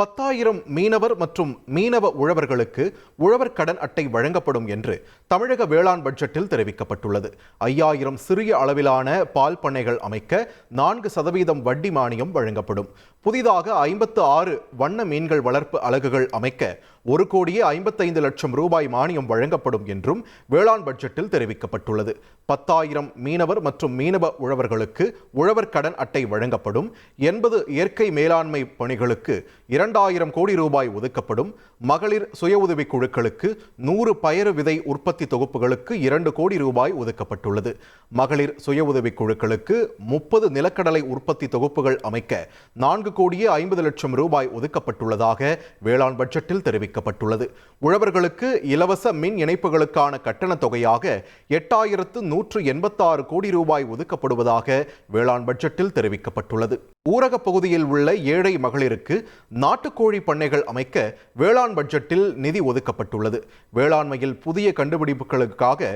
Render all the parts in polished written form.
10,000 மீனவர் மற்றும் மீனவ உழவர்களுக்கு உழவர் கடன் அட்டை வழங்கப்படும் என்று தமிழக வேளாண் பட்ஜெட்டில் தெரிவிக்கப்பட்டுள்ளது. 5,000 சிறிய அளவிலான பால் பண்ணைகள் அமைக்க 4% வட்டி மானியம் வழங்கப்படும். புதிதாக 56 வண்ண மீன்கள் வளர்ப்பு அலகுகள் அமைக்க 1,55 லட்சம் ரூபாய் மானியம் வழங்கப்படும் என்றும் வேளாண் பட்ஜெட்டில் தெரிவிக்கப்பட்டுள்ளது. 10,000 மீனவர் மற்றும் மீனவ உழவர்களுக்கு உழவர் கடன் அட்டை வழங்கப்படும். 80 இயற்கை மேலாண்மை பணிகளுக்கு 2,000 கோடி ரூபாய் ஒதுக்கப்படும். மகளிர் சுய உதவிக் குழுக்களுக்கு 100 பயறு விதை உற்பத்தி தொகுப்புகளுக்கு 2 கோடி ரூபாய் ஒதுக்கப்பட்டுள்ளது. மகளிர் சுய உதவிக் குழுக்களுக்கு 30 நிலக்கடலை உற்பத்தி தொகுப்புகள் அமைக்க 4,50 லட்சம் ரூபாய் ஒதுக்கப்பட்டுள்ளதாக வேளாண் பட்ஜெட்டில் தெரிவிக்கப்பட்டுள்ளது. உழவர்களுக்கு இலவச மின் இணைப்புகளுக்கான கட்டண தொகையாக 8,186 கோடி ரூபாய் ஒதுக்கப்படுவதாக வேளாண் பட்ஜெட்டில் தெரிவிக்கப்பட்டுள்ளது. ஊரக பகுதியில் உள்ள ஏழை மகளிருக்கு நாட்டுக்கோழி பண்ணைகள் அமைக்க வேளாண் பட்ஜெட்டில் நிதி ஒதுக்கப்பட்டுள்ளது. வேளாண்மையில் புதிய கண்டுபிடிப்புகளுக்காக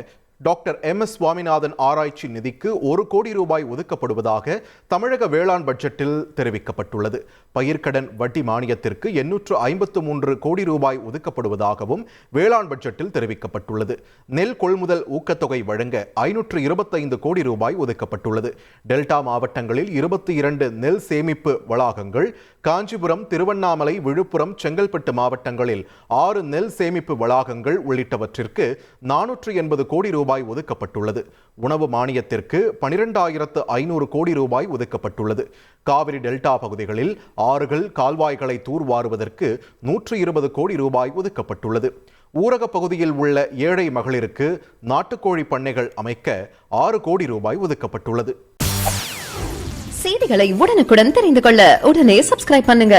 டாக்டர் MS சுவாமிநாதன் ஆராய்ச்சி நிதிக்கு 1 கோடி ரூபாய் ஒதுக்கப்படுவதாக தமிழக வேளாண் பட்ஜெட்டில் தெரிவிக்கப்பட்டுள்ளது. பயிர்க்கடன் வட்டி மானியத்திற்கு 853 கோடி ரூபாய் ஒதுக்கப்படுவதாகவும் வேளாண் பட்ஜெட்டில் தெரிவிக்கப்பட்டுள்ளது. நெல் கொள்முதல் ஊக்கத்தொகை வழங்க 525 கோடி ரூபாய் ஒதுக்கப்பட்டுள்ளது. டெல்டா மாவட்டங்களில் 22 நெல் சேமிப்பு வளாகங்கள், காஞ்சிபுரம், திருவண்ணாமலை, விழுப்புரம், செங்கல்பட்டு மாவட்டங்களில் 6 நெல் சேமிப்பு வளாகங்கள் உள்ளிட்டவற்றிற்கு 480 கோடி ரூபாய் ஒதுக்கப்பட்டுள்ளது. உணவு மானியத்திற்கு 12,500 கோடி ரூபாய் ஒதுக்கப்பட்டுள்ளது. காவிரி டெல்டா பகுதிகளில் ஆறுகள், கால்வாய்களை தூர்வாருவதற்கு 120 கோடி ரூபாய் ஒதுக்கப்பட்டுள்ளது. ஊரக பகுதியில் உள்ள ஏழை மகளிருக்கு நாட்டுக்கோழி பண்ணைகள் அமைக்க 6 கோடி ரூபாய் ஒதுக்கப்பட்டுள்ளது. செய்திகளை உடனுக்குடன் தெரிந்து கொள்ள உடனே சப்ஸ்கிரைப் பண்ணுங்க.